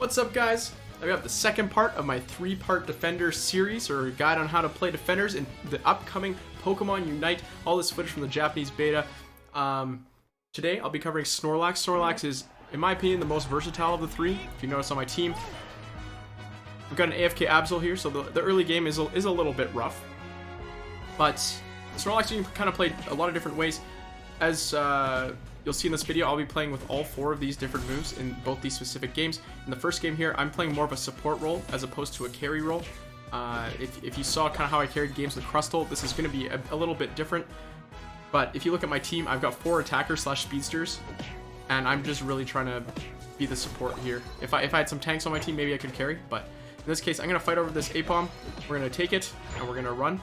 What's up, guys? I got the second part of my 3-part Defender series, or guide on how to play Defenders in the upcoming Pokemon Unite. All this footage from the Japanese beta. Today, I'll be covering Snorlax. Snorlax is, in my opinion, the most versatile of the three. If you notice on my team, we've got an AFK Absol here, so the early game is a little bit rough. But Snorlax, you can kind of play a lot of different ways. As you'll see in this video, I'll be playing with all 4 of these different moves in both these specific games. In the first game here, I'm playing more of a support role as opposed to a carry role. If you saw kind of how I carried games with Crustle, this is going to be a little bit different. But if you look at my team, I've got 4 attackers / speedsters, and I'm just really trying to be the support here. If I had some tanks on my team, maybe I could carry, but in this case, I'm going to fight over this A-Palm. We're going to take it, and we're going to run.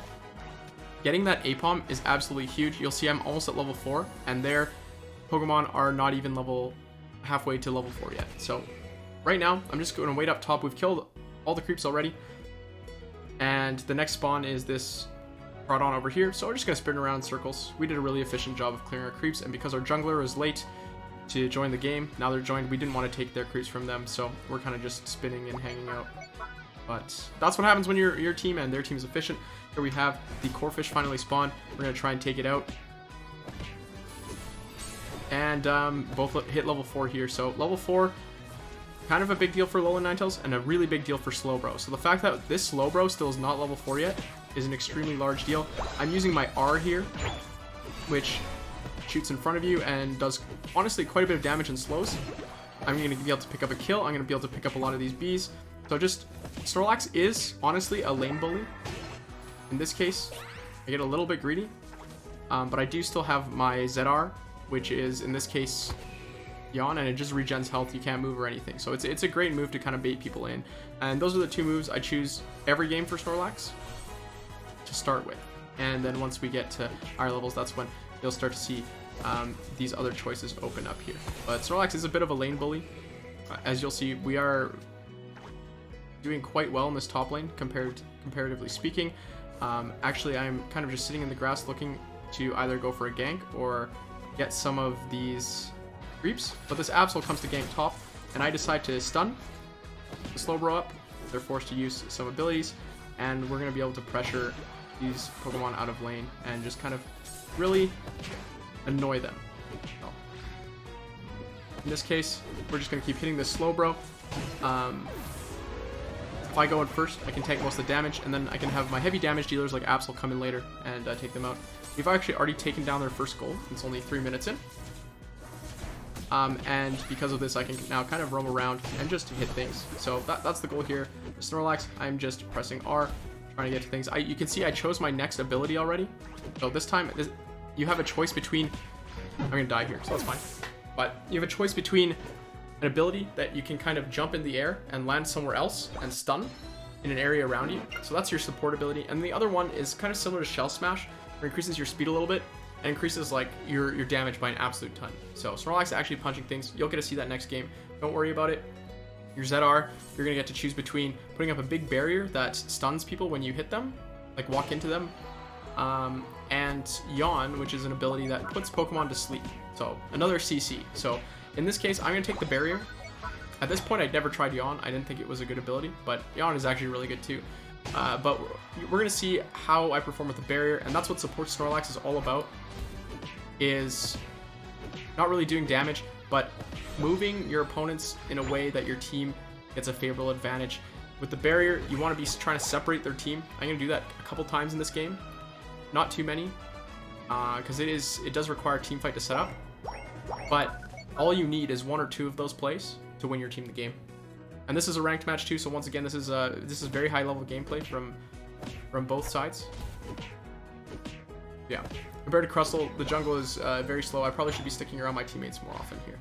Getting that A-Palm is absolutely huge. You'll see I'm almost at level 4, and their Pokemon are not even halfway to level 4 yet. So right now, I'm just going to wait up top. We've killed all the creeps already, and the next spawn is this Groudon over here. So we're just going to spin around in circles. We did a really efficient job of clearing our creeps, and because our jungler is late to join the game, now they're joined, we didn't want to take their creeps from them, so we're kind of just spinning and hanging out. But that's what happens when your team and their team is efficient. Here we have the Corphish finally spawned. We're going to try and take it out. And both hit level 4 here. So level 4, kind of a big deal for Alolan Ninetales and a really big deal for Slowbro. So the fact that this Slowbro still is not level 4 yet is an extremely large deal. I'm using my R here, which shoots in front of you and does honestly quite a bit of damage and slows. I'm going to be able to pick up a kill. I'm going to be able to pick up a lot of these bees. So just, Snorlax is honestly a lane bully. In this case, I get a little bit greedy, but I do still have my ZR, which is, in this case, Yawn, and it just regens health. You can't move or anything. So it's a great move to kind of bait people in. And those are the 2 moves I choose every game for Snorlax to start with. And then once we get to higher levels, that's when you'll start to see these other choices open up here. But Snorlax is a bit of a lane bully. As you'll see, we are doing quite well in this top lane, comparatively speaking. Actually, I'm kind of just sitting in the grass looking to either go for a gank or get some of these creeps. But this Absol comes to gank top, and I decide to stun the Slowbro up. They're forced to use some abilities, and we're going to be able to pressure these Pokemon out of lane and just kind of really annoy them. So, in this case, we're just going to keep hitting this Slowbro. If I go in first, I can take most of the damage, and then I can have my heavy damage dealers like Absol come in later and take them out. We've actually already taken down their first goal. It's only 3 minutes in. And because of this, I can now kind of roam around and just hit things. So that's the goal here. For Snorlax, I'm just pressing R, trying to get to things. You can see I chose my next ability already. So this time, you have a choice between... I'm going to die here, so that's fine. But you have a choice between an ability that you can kind of jump in the air and land somewhere else and stun in an area around you. So that's your support ability. And the other one is kind of similar to Shell Smash, where it increases your speed a little bit and increases like your damage by an absolute ton. So Snorlax is actually punching things. You'll get to see that next game. Don't worry about it. Your ZR, you're going to get to choose between putting up a big barrier that stuns people when you hit them, like walk into them, and Yawn, which is an ability that puts Pokemon to sleep. So another CC. So in this case, I'm going to take the barrier. At this point, I'd never tried Yawn. I didn't think it was a good ability, but Yawn is actually really good too. But we're going to see how I perform with the barrier, and that's what support Snorlax is all about, is not really doing damage, but moving your opponents in a way that your team gets a favorable advantage. With the barrier, you want to be trying to separate their team. I'm going to do that a couple times in this game. Not too many, because it does require a team fight to set up, but all you need is 1 or 2 of those plays to win your team the game. And this is a ranked match too, so once again, this is very high level gameplay from both sides. Yeah, compared to Crustle, the jungle is very slow. I probably should be sticking around my teammates more often here.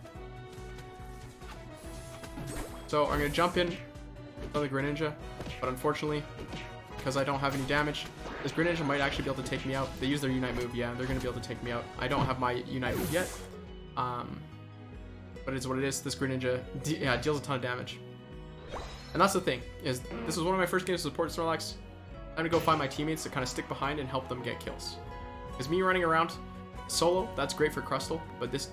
So I'm gonna jump in on the Greninja, but unfortunately, because I don't have any damage, this Greninja might actually be able to take me out. They use their Unite move, yeah, they're gonna be able to take me out. I don't have my Unite move yet, but it's what it is. This Greninja, deals a ton of damage. And that's the thing, is this was one of my first games to support Snorlax. I'm gonna go find my teammates to kind of stick behind and help them get kills. Because me running around solo, that's great for Crustle, but this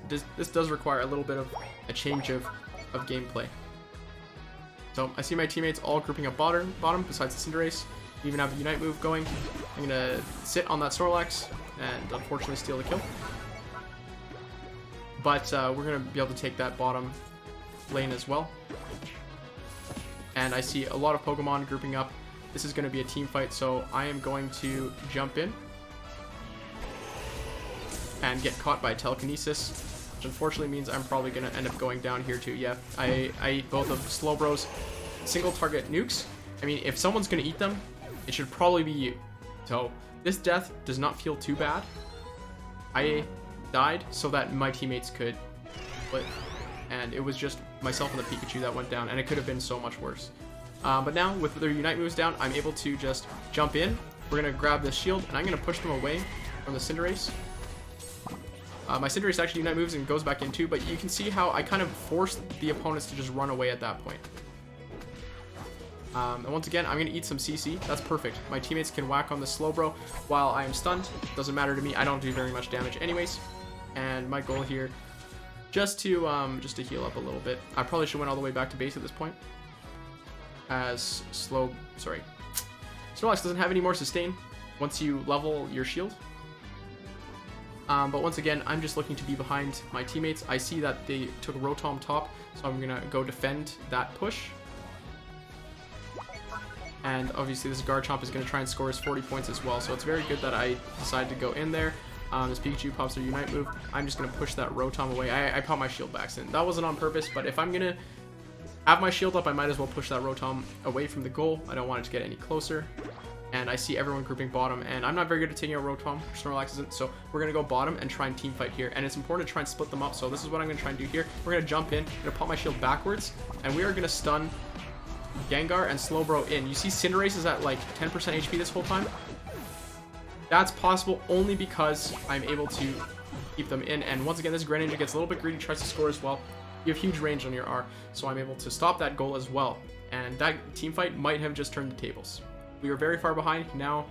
does require a little bit of a change of gameplay. So I see my teammates all grouping up bottom besides the Cinderace. We even have a Unite move going. I'm going to sit on that Snorlax and unfortunately steal the kill. But we're going to be able to take that bottom lane as well. And I see a lot of Pokemon grouping up. This is going to be a team fight, so I am going to jump in and get caught by telekinesis, which unfortunately means I'm probably going to end up going down here too. Yeah, I ate both of Slowbro's single target nukes. I mean, if someone's going to eat them, it should probably be you. So this death does not feel too bad. I died so that my teammates could live, and it was just myself and the Pikachu that went down, and it could have been so much worse. But now with their Unite moves down, I'm able to just jump in. We're going to grab this shield, and I'm going to push them away from the Cinderace. My Cinderace actually Unite moves and goes back in too, but you can see how I kind of forced the opponents to just run away at that point. And once again, I'm going to eat some CC. That's perfect. My teammates can whack on the Slowbro while I am stunned. Doesn't matter to me. I don't do very much damage anyways. And my goal here, just to heal up a little bit. I probably should went all the way back to base at this point. As Snorlax doesn't have any more sustain once you level your shield. But once again, I'm just looking to be behind my teammates. I see that they took Rotom top, so I'm going to go defend that push. And obviously this Garchomp is going to try and score his 40 points as well, so it's very good that I decided to go in there. This Pikachu pops their Unite move. I'm just going to push that Rotom away. I pop my shield back in. That wasn't on purpose, but if I'm going to have my shield up, I might as well push that Rotom away from the goal. I don't want it to get any closer. And I see everyone grouping bottom, and I'm not very good at taking out Rotom. Snorlax isn't, so we're going to go bottom and try and team fight here. And it's important to try and split them up, so this is what I'm going to try and do here. We're going to jump in, I'm going to pop my shield backwards, and we are going to stun Gengar and Slowbro in. You see Cinderace is at like 10% HP this whole time. That's possible only because I'm able to keep them in. And once again, this Greninja gets a little bit greedy, tries to score as well. You have huge range on your R, so I'm able to stop that goal as well. And that team fight might have just turned the tables. We were very far behind. Now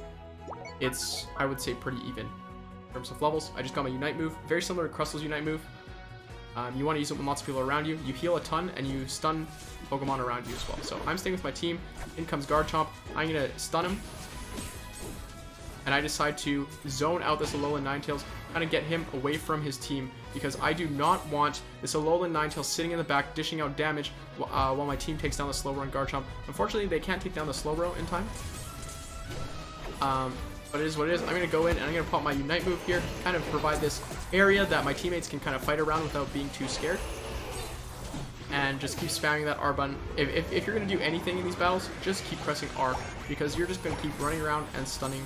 it's, I would say, pretty even in terms of levels. I just got my Unite move, very similar to Crustl's Unite move. You want to use it when lots of people are around you. You heal a ton and you stun Pokemon around you as well. So I'm staying with my team. In comes Garchomp. I'm going to stun him. And I decide to zone out this Alolan Ninetales, kind of get him away from his team, because I do not want this Alolan Ninetales sitting in the back, dishing out damage while my team takes down the Slowbro and Garchomp. Unfortunately, they can't take down the Slowbro in time. But it is what it is. I'm going to go in and I'm going to pop my Unite move here, kind of provide this area that my teammates can kind of fight around without being too scared. And just keep spamming that R button. If you're going to do anything in these battles, just keep pressing R, because you're just going to keep running around and stunning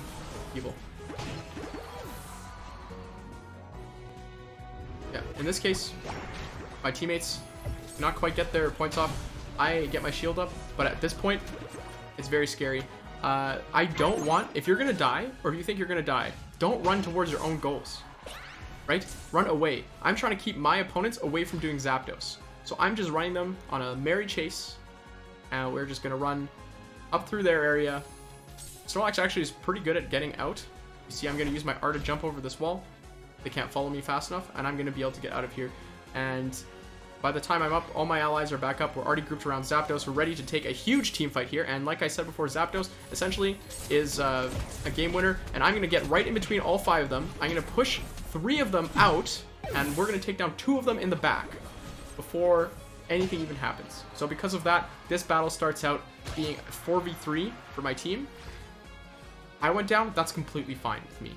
people. Yeah, in this case, my teammates cannot quite get their points off. I get my shield up, but at this point, it's very scary. I don't want, if you're gonna die, or if you think you're gonna die, don't run towards your own goals, right? Run away. I'm trying to keep my opponents away from doing Zapdos. So I'm just running them on a merry chase, and we're just gonna run up through their area. Snorlax actually is pretty good at getting out. You see, I'm gonna use my R to jump over this wall. They can't follow me fast enough, and I'm gonna be able to get out of here. And by the time I'm up, all my allies are back up. We're already grouped around Zapdos. We're ready to take a huge team fight here. And like I said before, Zapdos essentially is a game winner. And I'm going to get right in between all 5 of them. I'm going to push 3 of them out. And we're going to take down 2 of them in the back before anything even happens. So because of that, this battle starts out being 4v3 for my team. I went down. That's completely fine with me.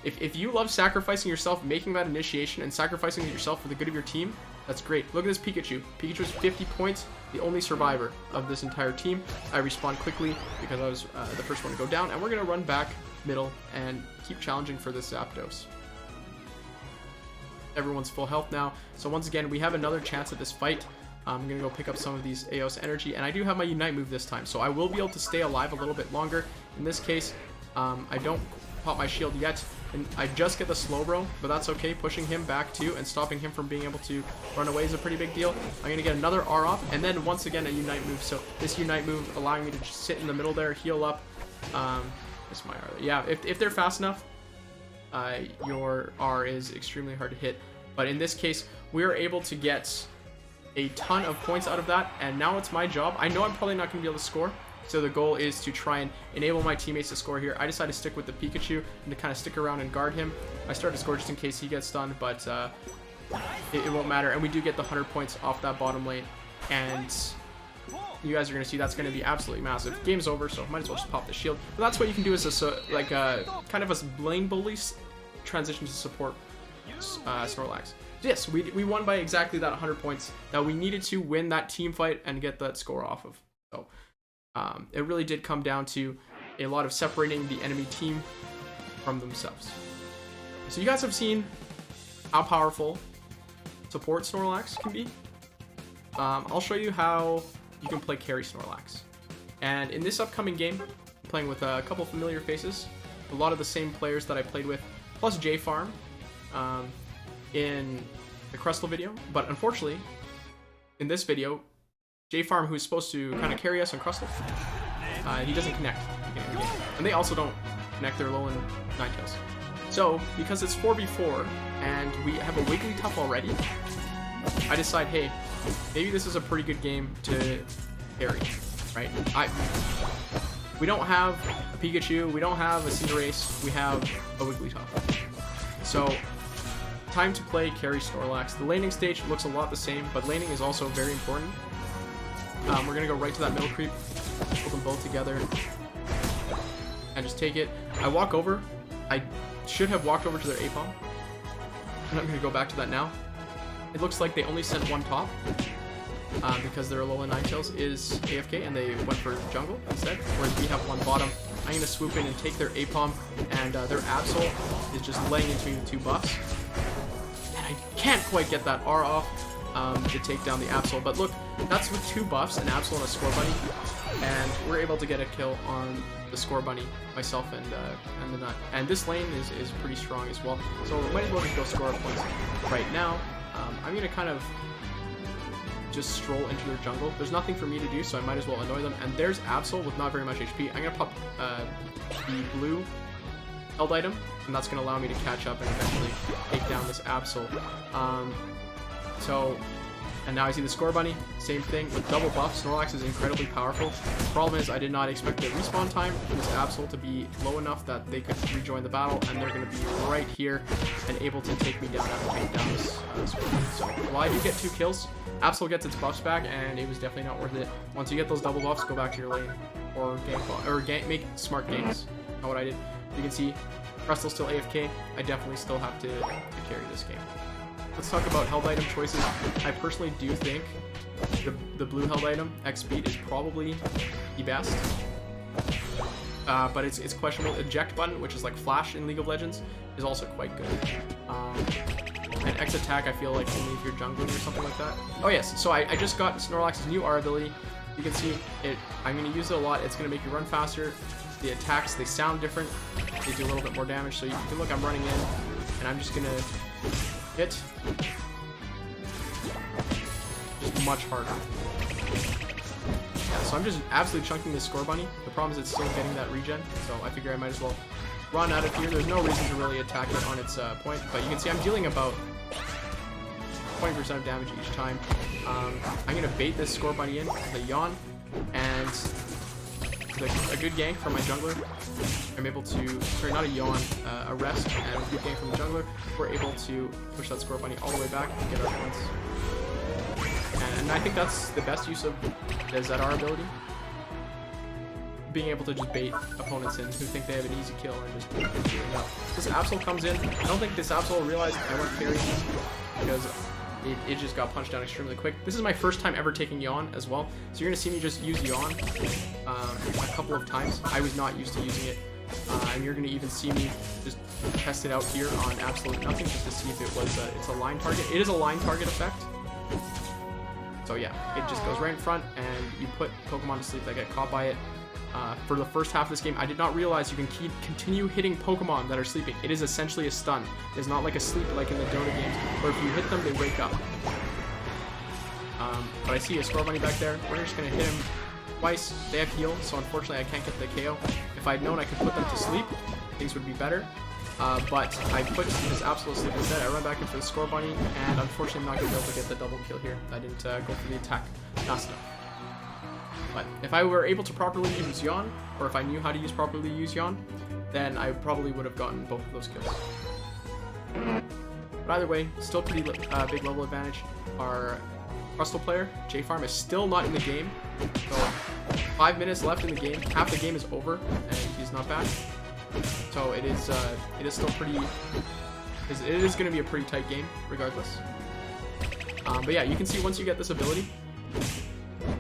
If you love sacrificing yourself, making that initiation, and sacrificing yourself for the good of your team, that's great. Look at this Pikachu. Pikachu's 50 points, the only survivor of this entire team. I respawned quickly because I was the first one to go down, and we're going to run back middle and keep challenging for this Zapdos. Everyone's full health now, so once again, we have another chance at this fight. I'm going to go pick up some of these Eos energy, and I do have my Unite move this time, so I will be able to stay alive a little bit longer. In this case, I don't pop my shield yet, and I just get the Slowbro, but that's okay. Pushing him back too and stopping him from being able to run away is a pretty big deal. I'm going to get another R off, and then once again a Unite move. So this Unite move allowing me to just sit in the middle there, heal up. That's my R. Yeah, if they're fast enough, your R is extremely hard to hit. But in this case, we are able to get a ton of points out of that, and now it's my job. I know I'm probably not going to be able to score, so the goal is to try and enable my teammates to score here. I decided to stick with the Pikachu and to kind of stick around and guard him. I started to score just in case he gets stunned, but it won't matter. And we do get the 100 points off that bottom lane, and you guys are going to see that's going to be absolutely massive. Game's over, so might as well just pop the shield. But that's what you can do as a kind of a lane bully transition to support Snorlax. Yes, we won by exactly that 100 points that we needed to win that team fight and get that score off of. So it really did come down to a lot of separating the enemy team from themselves. So you guys have seen how powerful support Snorlax can be. I'll show you how you can play carry Snorlax. And in this upcoming game, I'm playing with a couple familiar faces, a lot of the same players that I played with, plus J-Farm in the Crystal video. But unfortunately, in this video, J-Farm, who's supposed to kind of carry us on Crystal, he doesn't connect at the beginning of the game. And they also don't connect their Alolan Ninetales. So, because it's 4v4, and we have a Wigglytuff already, I decide, hey, maybe this is a pretty good game to carry, right? We don't have a Pikachu, we don't have a Cinderace, we have a Wigglytuff. So, time to play carry Snorlax. The laning stage looks a lot the same, but laning is also very important. We're going to go right to that middle creep, put them both together, and just take it. I walk over. I should have walked over to their Apom. I'm not going to go back to that now. It looks like they only sent one top because their Alolan Ninetales is AFK and they went for jungle instead, whereas we have one bottom. I'm going to swoop in and take their Apom, and their Absol is just laying in between the two buffs. And I can't quite get that R off to take down the Absol, but look, that's with two buffs, an Absol and a Score Bunny, and we're able to get a kill on the Score Bunny, myself and the Nut. And this lane is pretty strong as well, so we might as well just go score up points right now. I'm going to kind of just stroll into their jungle. There's nothing for me to do, so I might as well annoy them. And there's Absol with not very much HP. I'm going to pop the blue held item, and that's going to allow me to catch up and eventually take down this Absol. And now I see the Score Bunny, same thing with double buff. Snorlax is incredibly powerful. The problem is I did not expect the respawn time for this Absol to be low enough that they could rejoin the battle, and they're going to be right here and able to take me down after taking down this Score Bunny. So while I do get 2 kills, Absol gets its buffs back, and it was definitely not worth it. Once you get those double buffs, go back to your lane or make smart ganks. Not what I did. You can see Crystal's still AFK. I definitely still have to carry this game. Let's talk about held item choices. I personally do think the blue held item, X-Speed, is probably the best. But it's questionable. Eject button, which is like Flash in League of Legends, is also quite good. And X attack, I feel like only if you're jungling or something like that. Oh yes, so I just got Snorlax's new R ability. You can see it. I'm going to use it a lot. It's going to make you run faster. The attacks, they sound different. They do a little bit more damage. So you can look, I'm running in, and I'm just going to hit just much harder. Yeah, so I'm just absolutely chunking this Score Bunny. The problem is it's still getting that regen, so I figure I might as well run out of here. There's no reason to really attack it on its point, but you can see I'm dealing about 20% of damage each time. I'm going to bait this Score Bunny in with a Yawn, and a good gank from my jungler. I'm able to, sorry, not a Yawn, a rest, and a good gank from the jungler. We're able to push that Score Bunny all the way back and get our points. And I think that's the best use of the ZR ability. Being able to just bait opponents in who think they have an easy kill and just shooting up. This Absol comes in. I don't think this Absol realized I went carry because it just got punched down extremely quick. This is my first time ever taking Yawn as well, so you're going to see me just use Yawn a couple of times. I was not used to using it, and you're going to even see me just test it out here on absolute nothing just to see if it was it's a line target. It is a line target effect. So yeah, it just goes right in front, and you put Pokemon to sleep that get caught by it. For the first half of this game, I did not realize you can continue hitting Pokemon that are sleeping. It is essentially a stun. It is not like a sleep like in the Dota games, where if you hit them, they wake up. But I see a Score Bunny back there. We're just going to hit him twice. They have heal, so unfortunately I can't get the KO. If I had known I could put them to sleep, things would be better. but I put his absolute sleep instead. I run back in for the score bunny, and unfortunately I'm not going to be able to get the double kill here. I didn't go for the attack fast enough. But if I were able to properly use Yawn, or if I knew how to properly use Yawn, then I probably would have gotten both of those kills. But either way, still pretty big level advantage. Our Crustal player, J-Farm, is still not in the game. So 5 minutes left in the game. Half the game is over, and he's not back. So it is still pretty. It is going to be a pretty tight game, regardless. But yeah, you can see once you get this ability,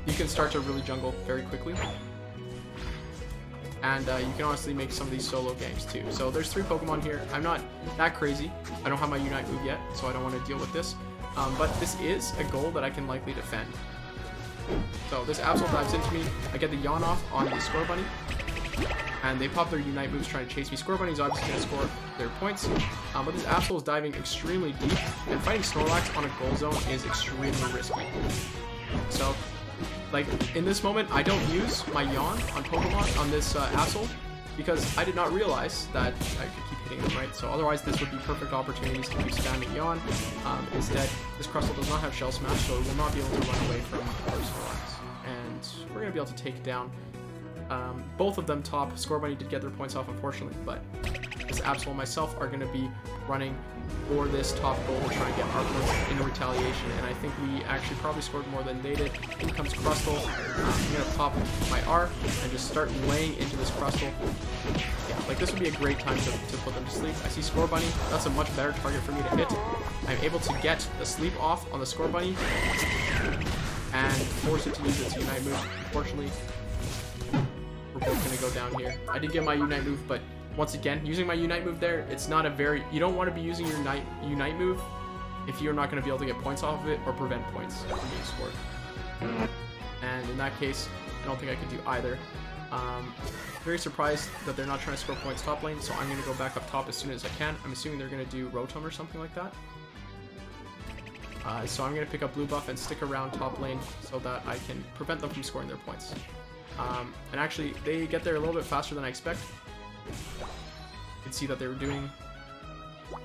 you can start to really jungle very quickly. And you can honestly make some of these solo games too. So there's 3 Pokemon here. I'm not that crazy. I don't have my Unite move yet, so I don't want to deal with this. But this is a goal that I can likely defend. So this Absol dives into me. I get the Yawn off on the Score Bunny. And they pop their Unite moves trying to chase me. Score Bunny's obviously going to score their points. But this Absol is diving extremely deep. And fighting Snorlax on a goal zone is extremely risky. So, like, in this moment, I don't use my Yawn on Pokemon on this Absol, because I did not realize that I could keep hitting them, right? So otherwise, this would be perfect opportunities to keep spamming Yawn. Instead, this Crustle does not have Shell Smash, so it will not be able to run away from our Snorlax. And we're going to be able to take down both of them top. Score Bunny did get their points off, unfortunately, but this Absol and myself are going to be running for this top goal to try and get our points in retaliation, and I think we actually probably scored more than they did. In comes Crustle. I'm going to pop my R and just start laying into this Crustle. Yeah, like this would be a great time to put them to sleep. I see Score Bunny. That's a much better target for me to hit. I'm able to get the sleep off on the Score Bunny and force it to use its Unite move. Unfortunately, we're both going to go down here. I did get my Unite move, but once again, using my Unite move there, it's not a very... You don't want to be using your Unite move if you're not going to be able to get points off of it or prevent points from being scored. And in that case, I don't think I could do either. Very surprised that they're not trying to score points top lane, so I'm going to go back up top as soon as I can. I'm assuming they're going to do Rotom or something like that. So I'm going to pick up blue buff and stick around top lane so that I can prevent them from scoring their points. And actually, they get there a little bit faster than I expect. You can see that they were doing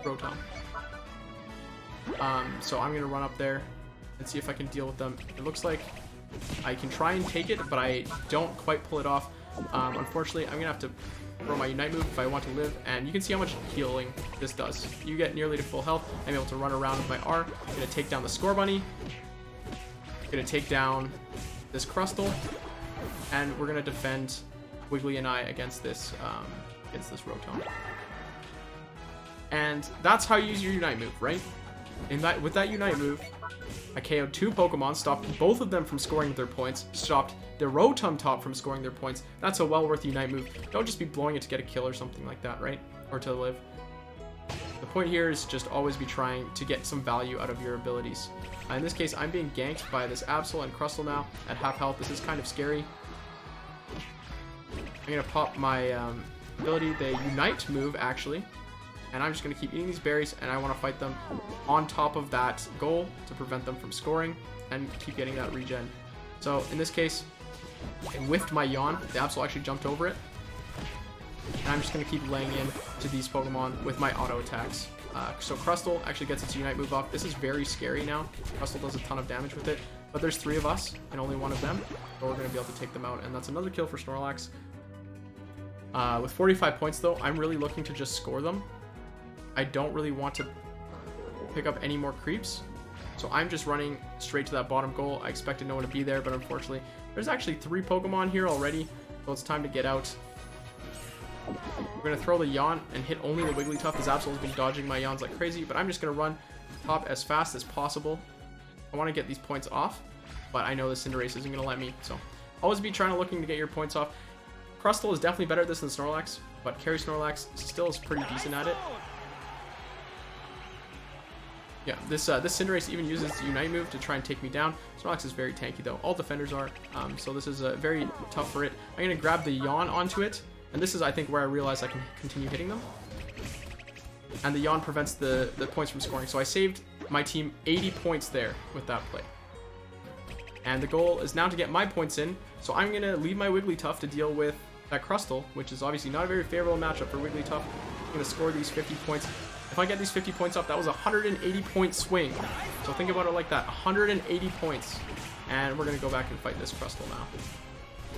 Rotom. So I'm going to run up there and see if I can deal with them. It looks like I can try and take it, but I don't quite pull it off. Unfortunately, I'm going to have to throw my Unite move if I want to live, and you can see how much healing this does. You get nearly to full health. I'm able to run around with my R. I'm going to take down the Score Bunny. I'm going to take down this Crustle, and we're going to defend Wiggly and I against this Rotom. And that's how you use your Unite move, right? With that Unite move, I KO'd 2 Pokemon, stopped both of them from scoring their points, stopped the Rotom top from scoring their points. That's a well worth Unite move. Don't just be blowing it to get a kill or something like that, right? Or to live. The point here is just always be trying to get some value out of your abilities. In this case, I'm being ganked by this Absol and Crustle now at half health. This is kind of scary. I'm going to pop my ability, the Unite move, actually. And I'm just going to keep eating these berries, and I want to fight them on top of that goal to prevent them from scoring and keep getting that regen. So in this case, I whiffed my Yawn. The Absol actually jumped over it. And I'm just going to keep laying in to these Pokemon with my auto attacks. So Crustle actually gets its Unite move off. This is very scary now. Crustle does a ton of damage with it. But there's 3 of us and only 1 of them. So we're going to be able to take them out. And that's another kill for Snorlax. With 45 points though, I'm really looking to just score them. I don't really want to pick up any more creeps. So I'm just running straight to that bottom goal. I expected no one to be there, but unfortunately, there's actually 3 Pokemon here already. So it's time to get out. We're going to throw the Yawn and hit only the Wigglytuff. This Absol has been dodging my Yawns like crazy, but I'm just going to run top as fast as possible. I want to get these points off, but I know the Cinderace isn't going to let me. So always be looking to get your points off. Crustle is definitely better at this than Snorlax, but Carry Snorlax still is pretty decent at it. Yeah, this Cinderace even uses its Unite move to try and take me down. Snorlax is very tanky though. All defenders are, so this is very tough for it. I'm going to grab the Yawn onto it, and this is, I think, where I realize I can continue hitting them. And the Yawn prevents the points from scoring, so I saved my team 80 points there with that play. And the goal is now to get my points in, so I'm going to leave my Wigglytuff to deal with that Crustle, which is obviously not a very favorable matchup for Wigglytuff. I'm going to score these 50 points. If I get these 50 points up, that was a 180-point swing. So think about it like that, 180 points. And we're going to go back and fight this Crustle now.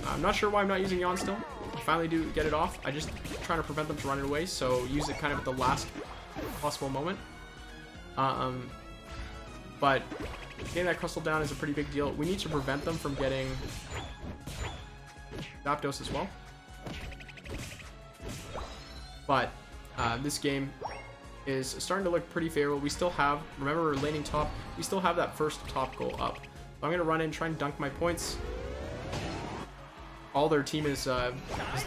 I'm not sure why I'm not using Yawn still. I finally do get it off. I just trying to prevent them from running away, so use it kind of at the last possible moment. But getting that Crustle down is a pretty big deal. We need to prevent them from getting Zapdos as well. But this game is starting to look pretty favorable. We still have, remember we're laning top, we still have that first top goal up. So I'm going to run in, try and dunk my points. All their team is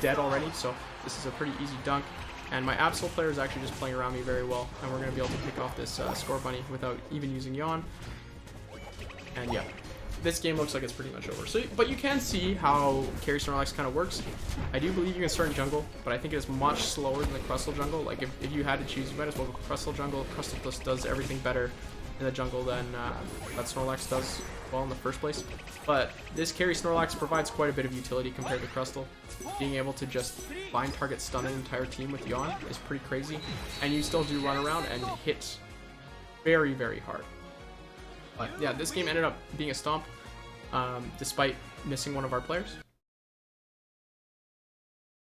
dead already, so this is a pretty easy dunk. And my Absol player is actually just playing around me very well, and we're going to be able to pick off this Score Bunny without even using Yawn. And yeah, this game looks like it's pretty much over. So, but you can see how Carry Snorlax kind of works. I do believe you can start in jungle, but I think it is much slower than the Crustle jungle. Like if you had to choose, you might as well go Crustle jungle. Crustle just does everything better in the jungle than that Snorlax does well in the first place. But this Carry Snorlax provides quite a bit of utility compared to Crustle. Being able to just blind target stun an entire team with Yawn is pretty crazy, and you still do run around and hit very, very hard. But yeah, this game ended up being a stomp, despite missing one of our players.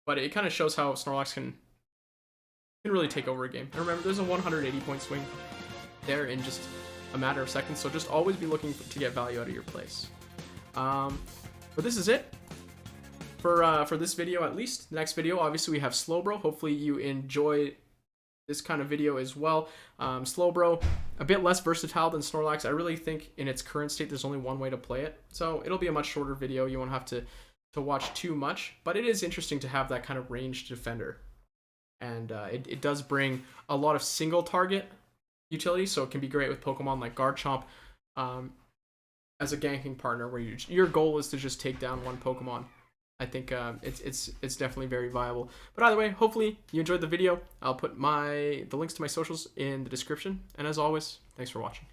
But it kind of shows how Snorlax can really take over a game. And remember, there's a 180-point swing there in just a matter of seconds, so just always be looking to get value out of your plays. But this is it for this video, at least. Next video, obviously, we have Slowbro. Hopefully you enjoy this kind of video as well. Slowbro, a bit less versatile than Snorlax. I really think in its current state, there's only one way to play it. So it'll be a much shorter video. You won't have to watch too much, but it is interesting to have that kind of ranged defender. And it does bring a lot of single target utility, so it can be great with Pokemon like Garchomp as a ganking partner, where your goal is to just take down one Pokemon. I think it's definitely very viable. But either way, hopefully you enjoyed the video. I'll put the links to my socials in the description. And as always, thanks for watching.